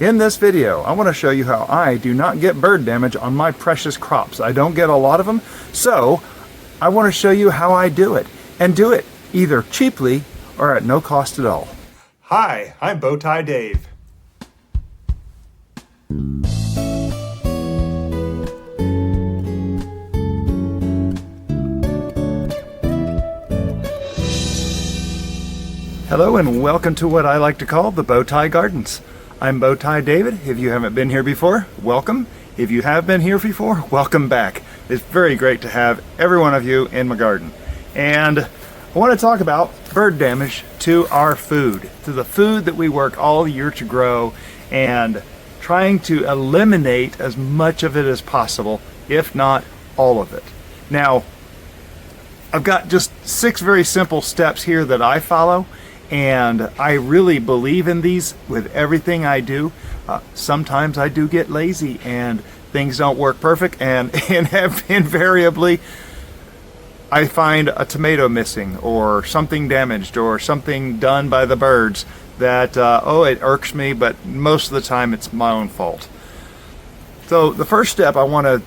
In this video, I want to show you how I do not get bird damage on my precious crops. I don't get a lot of them, so I want to show you how I do it, and do it either cheaply or at no cost at all. Hi, I'm Bowtie Dave. Hello and welcome to what I like to call the Bowtie Gardens. I'm Bowtie David. If you haven't been here before, welcome. If you have been here before, welcome back. It's very great to have every one of you in my garden. And I want to talk about bird damage to our food, to the food that we work all year to grow, and trying to eliminate as much of it as possible, if not all of it. Now, I've got just 6 very simple steps here that I follow, and I really believe in these with everything I do. Sometimes I do get lazy and things don't work perfect, and invariably I find a tomato missing or something damaged or something done by the birds that, it irks me, but most of the time it's my own fault. So the first step I want to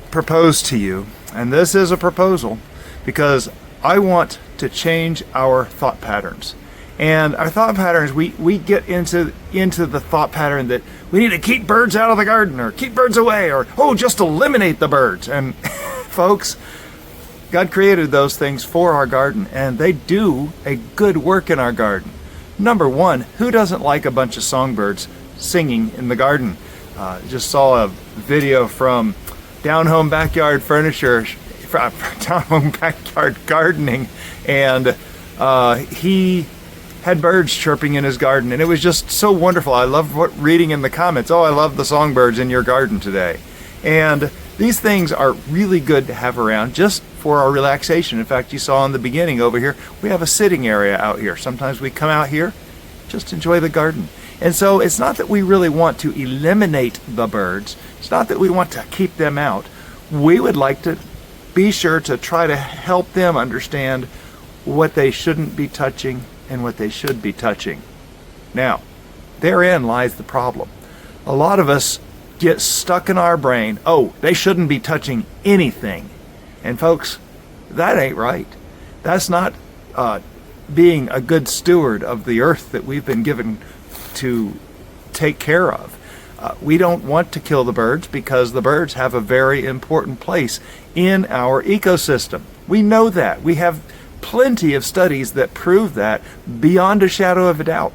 propose to you, and this is a proposal because I want to change our thought patterns. And our thought patterns, we get into the thought pattern that we need to keep birds out of the garden, or keep birds away, or just eliminate the birds. And folks, God created those things for our garden, and they do a good work in our garden. Number one, who doesn't like a bunch of songbirds singing in the garden? Just saw a video from Down Home Backyard Furniture, Down Home Backyard Gardening, and he had birds chirping in his garden, and it was just so wonderful. I love reading in the comments, I love the songbirds in your garden today. And these things are really good to have around just for our relaxation. In fact, you saw in the beginning over here, we have a sitting area out here. Sometimes we come out here, just enjoy the garden. And so it's not that we really want to eliminate the birds. It's not that we want to keep them out. We would like to be sure to try to help them understand what they shouldn't be touching and what they should be touching. Now, therein lies the problem. A lot of us get stuck in our brain, they shouldn't be touching anything. And folks, that ain't right. That's not being a good steward of the earth that we've been given to take care of. We don't want to kill the birds because the birds have a very important place in our ecosystem. We know that. We have plenty of studies that prove that beyond a shadow of a doubt.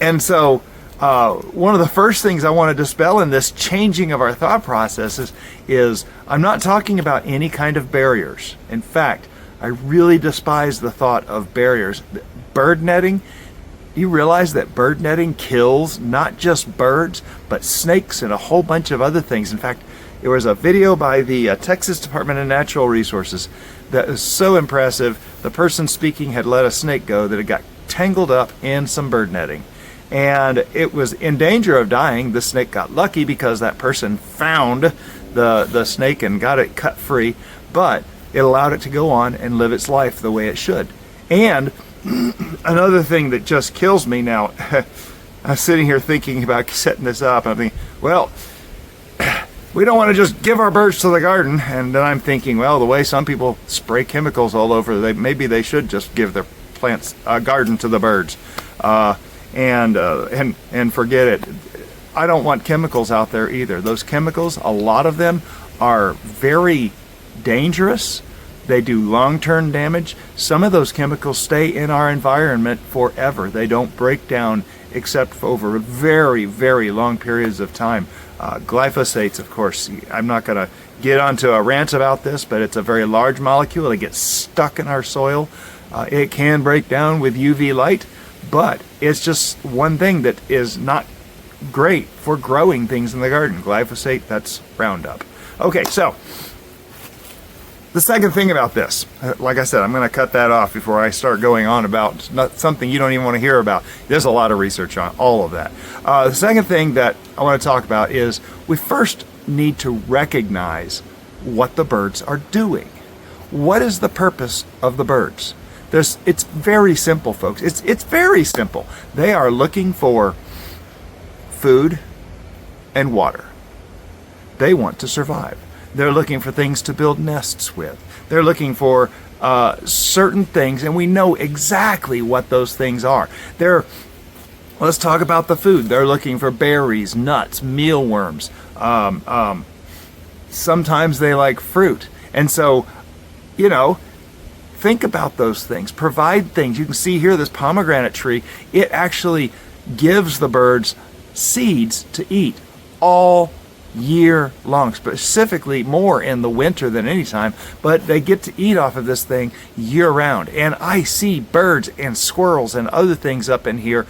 And so one of the first things I want to dispel in this changing of our thought processes is I'm not talking about any kind of barriers. In fact, I really despise the thought of barriers. Bird netting, you realize that bird netting kills not just birds, but snakes and a whole bunch of other things. In fact, there was a video by the Texas Department of Natural Resources that was so impressive. The person speaking had let a snake go that it got tangled up in some bird netting, and it was in danger of dying. The snake got lucky because that person found the snake and got it cut free, but it allowed it to go on and live its life the way it should. And another thing that just kills me now, I'm sitting here thinking about setting this up. I'm thinking, we don't want to just give our birds to the garden. And then I'm thinking, the way some people spray chemicals all over, maybe they should just give their plants a garden to the birds, and forget it. I don't want chemicals out there either. Those chemicals, a lot of them are very dangerous. They do long-term damage. Some of those chemicals stay in our environment forever. They don't break down except for over very, very long periods of time. Glyphosates, of course, I'm not going to get onto a rant about this, but it's a very large molecule. It gets stuck in our soil. It can break down with UV light, but it's just one thing that is not great for growing things in the garden. Glyphosate, that's Roundup. Okay, so the second thing about this, like I said, I'm going to cut that off before I start going on about something you don't even want to hear about. There's a lot of research on all of that. The second thing that I want to talk about is we first need to recognize what the birds are doing. What is the purpose of the birds? It's very simple, folks. It's very simple. They are looking for food and water. They want to survive. They're looking for things to build nests with. They're looking for certain things, and we know exactly what those things are. Let's talk about the food. They're looking for berries, nuts, mealworms. Sometimes they like fruit. And so, think about those things. Provide things. You can see here this pomegranate tree. It actually gives the birds seeds to eat all year long, specifically more in the winter than any time, but they get to eat off of this thing year round. And I see birds and squirrels and other things up in here,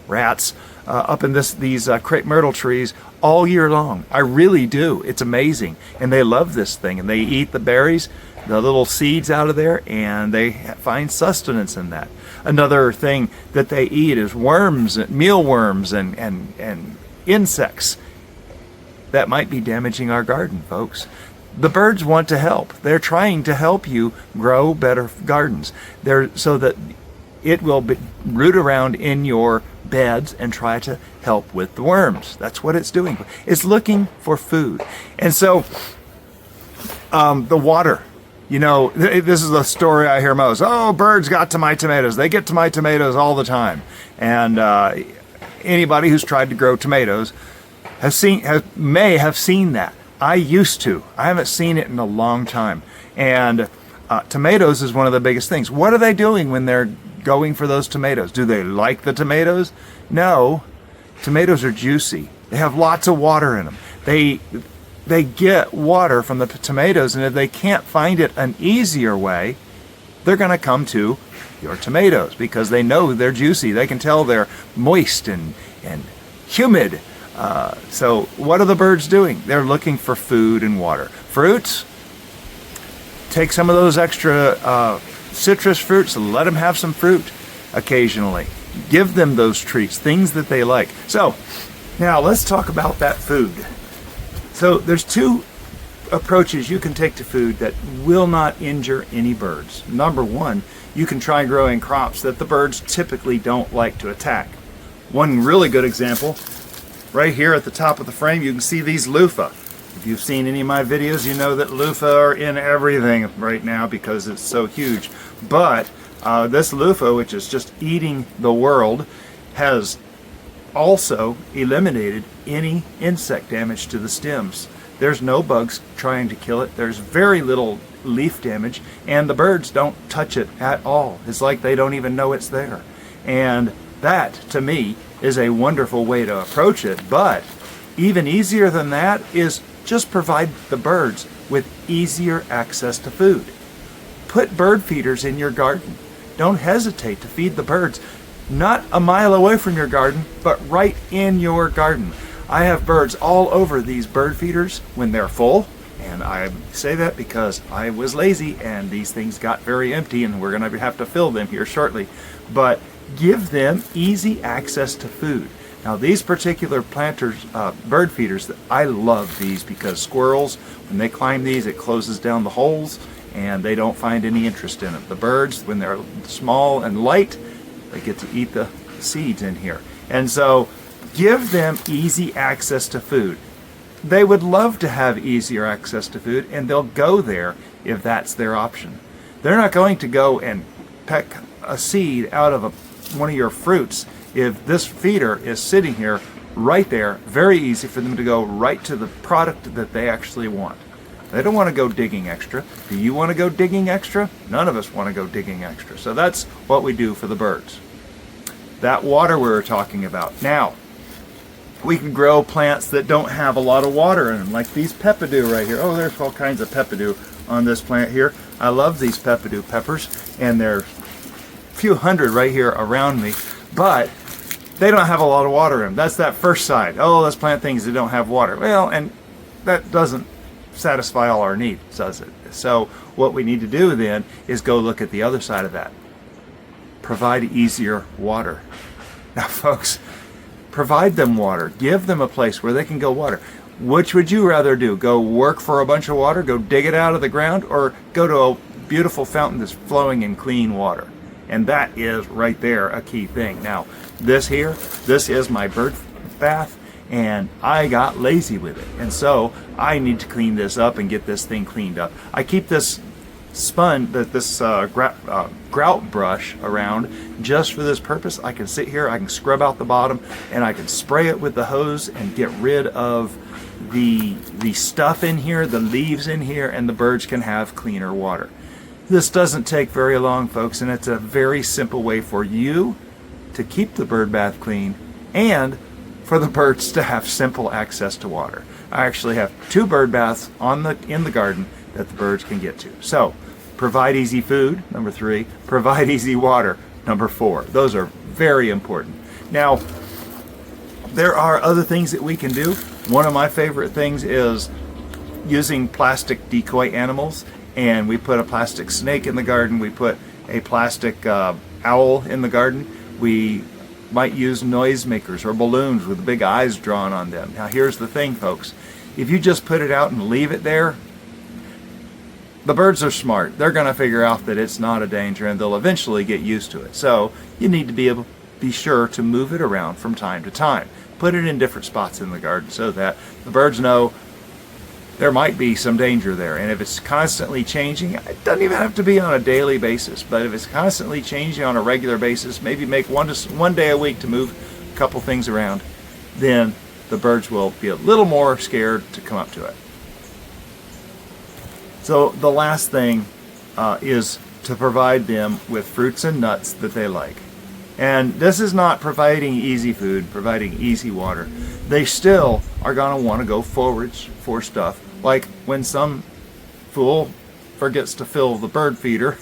rats, up in these crepe myrtle trees all year long. I really do. It's amazing. And they love this thing, and they eat the berries, the little seeds out of there, and they find sustenance in that. Another thing that they eat is worms, mealworms, and insects that might be damaging our garden, folks. The birds want to help. They're trying to help you grow better gardens. So that it will root around in your beds and try to help with the worms. That's what it's doing. It's looking for food. And so the water, this is a story I hear most. Oh, birds got to my tomatoes. They get to my tomatoes all the time. And anybody who's tried to grow tomatoes may have seen that. I used to. I haven't seen it in a long time. And tomatoes is one of the biggest things. What are they doing when they're going for those tomatoes? Do they like the tomatoes? No. Tomatoes are juicy. They have lots of water in them. They get water from the tomatoes, and if they can't find it an easier way, they're going to come to your tomatoes because they know they're juicy. They can tell they're moist and humid. So what are the birds doing? They're looking for food and water. Fruits, take some of those extra citrus fruits and let them have some fruit occasionally. Give them those treats, things that they like. So now let's talk about that food. So there's two approaches you can take to food that will not injure any birds. Number one, you can try growing crops that the birds typically don't like to attack. One really good example, right here at the top of the frame, you can see these loofah. If you've seen any of my videos, you know that loofah are in everything right now because it's so huge. But this loofah, which is just eating the world, has also eliminated any insect damage to the stems. There's no bugs trying to kill it. There's very little leaf damage, and the birds don't touch it at all. It's like they don't even know it's there. And that, to me, is a wonderful way to approach it. But even easier than that is just provide the birds with easier access to food. Put bird feeders in your garden. Don't hesitate to feed the birds. Not a mile away from your garden, but right in your garden. I have birds all over these bird feeders when they're full, and I say that because I was lazy and these things got very empty, and we're going to have to fill them here shortly. But give them easy access to food. Now these particular bird feeders, I love these because squirrels, when they climb these, it closes down the holes and they don't find any interest in it. The birds, when they're small and light, they get to eat the seeds in here. And so give them easy access to food. They would love to have easier access to food, and they'll go there if that's their option. They're not going to go and peck a seed out of one of your fruits if this feeder is sitting here right there. Very easy for them to go right to the product that they actually want. They don't want to go digging extra. Do you want to go digging extra? None of us want to go digging extra. So that's what we do for the birds. That water we were talking about. Now, we can grow plants that don't have a lot of water in them, like these peppadew right here. Oh, there's all kinds of peppadew on this plant here. I love these peppadew peppers, and there are a few hundred right here around me, but they don't have a lot of water in them. That's that first side. Oh, let's plant things that don't have water. Well, and that doesn't satisfy all our needs, does it? So what we need to do then is go look at the other side of that. Provide easier water. Now, folks, provide them water. Give them a place where they can go water. Which would you rather do? Go work for a bunch of water, go dig it out of the ground, or go to a beautiful fountain that's flowing in clean water? And that is right there a key thing. Now, this is my bird bath, and I got lazy with it. And so I need to clean this up and get this thing cleaned up. I keep this grout brush around just for this purpose. I can sit here, I can scrub out the bottom, and I can spray it with the hose and get rid of the stuff in here, the leaves in here, and the birds can have cleaner water. This doesn't take very long, folks, and it's a very simple way for you to keep the bird bath clean and for the birds to have simple access to water. I actually have 2 bird baths in the garden that the birds can get to. So, provide easy food, number 3. Provide easy water, number 4. Those are very important. Now, there are other things that we can do. One of my favorite things is using plastic decoy animals, and we put a plastic snake in the garden, we put a plastic owl in the garden. We might use noisemakers or balloons with big eyes drawn on them. Now here's the thing, folks. If you just put it out and leave it there, the birds are smart. They're going to figure out that it's not a danger, and they'll eventually get used to it. So you need to be sure to move it around from time to time. Put it in different spots in the garden so that the birds know there might be some danger there. And if it's constantly changing, it doesn't even have to be on a daily basis, but if it's constantly changing on a regular basis, maybe make one day a week to move a couple things around, then the birds will be a little more scared to come up to it. So the last thing is to provide them with fruits and nuts that they like. And this is not providing easy food, providing easy water. They still are going to want to go forwards for stuff, like when some fool forgets to fill the bird feeder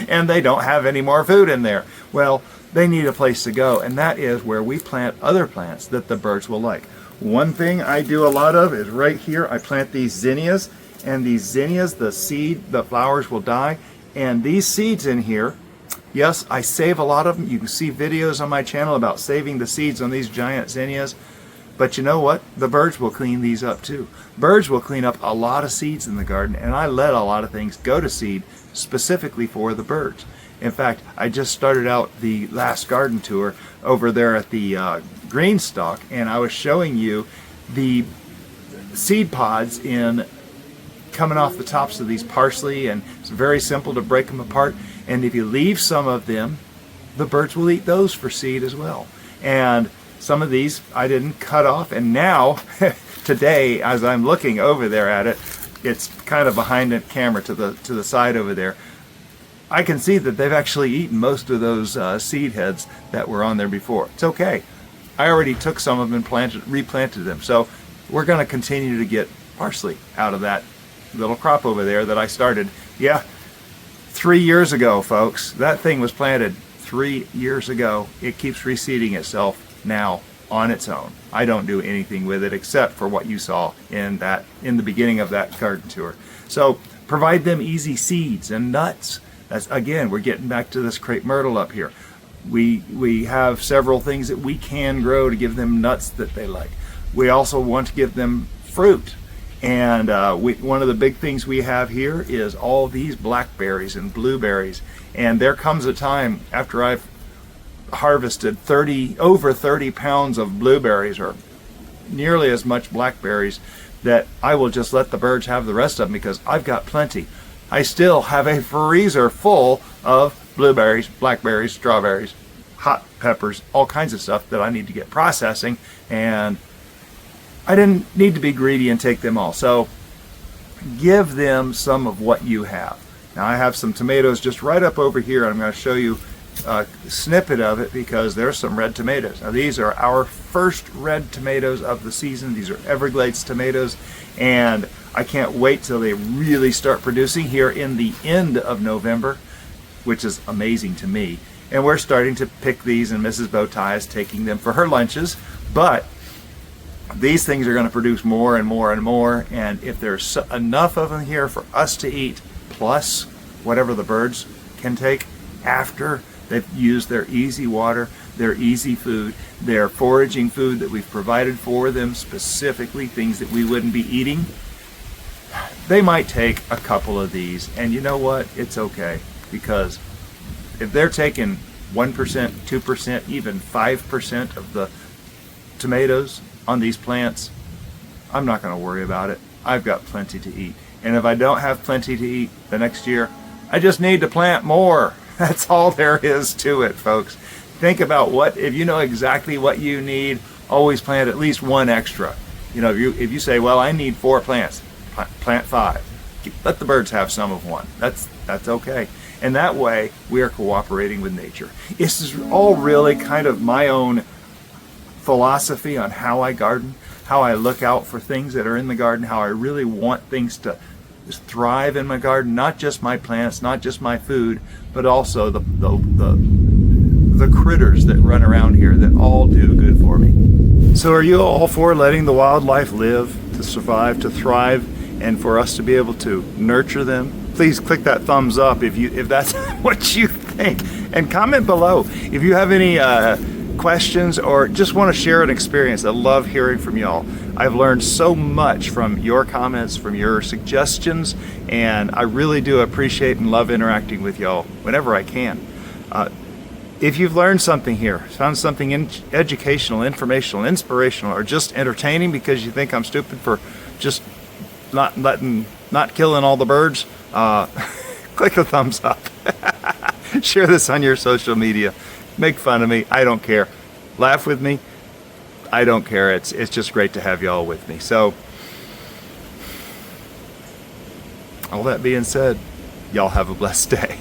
and they don't have any more food in there. Well, they need a place to go, and that is where we plant other plants that the birds will like. One thing I do a lot of is right here. I plant these zinnias, and these zinnias, the flowers will die, and these seeds in here, yes, I save a lot of them. You can see videos on my channel about saving the seeds on these giant zinnias. But you know what? The birds will clean these up too. Birds will clean up a lot of seeds in the garden, and I let a lot of things go to seed specifically for the birds. In fact, I just started out the last garden tour over there at the Greenstalk, and I was showing you the seed pods coming off the tops of these parsley, and it's very simple to break them apart. And if you leave some of them, the birds will eat those for seed as well. And some of these I didn't cut off, and now today, as I'm looking over there at it, it's kind of behind the camera to the side over there. I can see that they've actually eaten most of those seed heads that were on there before. It's okay. I already took some of them and replanted them. So we're going to continue to get parsley out of that little crop over there that I started. Yeah, 3 years ago, folks. That thing was planted 3 years ago. It keeps reseeding itself now on its own. I don't do anything with it except for what you saw in the beginning of that garden tour. So provide them easy seeds and nuts. That's, again, we're getting back to this crepe myrtle up here. We have several things that we can grow to give them nuts that they like. We also want to give them fruit. And one of the big things we have here is all these blackberries and blueberries. And there comes a time after I've harvested over 30 pounds of blueberries, or nearly as much blackberries, that I will just let the birds have the rest of them because I've got plenty. I still have a freezer full of blueberries, blackberries, strawberries, hot peppers, all kinds of stuff that I need to get processing, and I didn't need to be greedy and take them all. So give them some of what you have. Now I have some tomatoes just right up over here. I'm going to show you a snippet of it because there's some red tomatoes. Now these are our first red tomatoes of the season. These are Everglades tomatoes, and I can't wait till they really start producing here in the end of November, which is amazing to me. And we're starting to pick these, and Mrs. Bowtie is taking them for her lunches. But these things are going to produce more and more and more, and if there's enough of them here for us to eat, plus whatever the birds can take after they've used their easy water, their easy food, their foraging food that we've provided for them, specifically things that we wouldn't be eating, they might take a couple of these. And you know what? It's okay, because if they're taking 1%, 2%, even 5% of the tomatoes on these plants, I'm not going to worry about it. I've got plenty to eat. And if I don't have plenty to eat the next year, I just need to plant more. That's all there is to it, folks. Think about if you know exactly what you need, always plant at least one extra. You know, if you say, well, I need 4 plants, plant 5. Let the birds have some of one. That's okay. And that way, we are cooperating with nature. This is all really kind of my own philosophy on how I garden, how I look out for things that are in the garden, how I really want things to thrive in my garden, not just my plants, not just my food, but also the critters that run around here that all do good for me. So are you all for letting the wildlife live, to survive, to thrive, and for us to be able to nurture them? Please click that thumbs up if that's what you think, and comment below if you have any questions or just want to share an experience. I love hearing from y'all. I've learned so much from your comments, from your suggestions, and I really do appreciate and love interacting with y'all whenever I can. If you've learned something here, found something educational, informational, inspirational, or just entertaining because you think I'm stupid for just not killing all the birds, click a thumbs up. Share this on your social media. Make fun of me. I don't care. Laugh with me. I don't care. It's just great to have y'all with me. So, all that being said, y'all have a blessed day.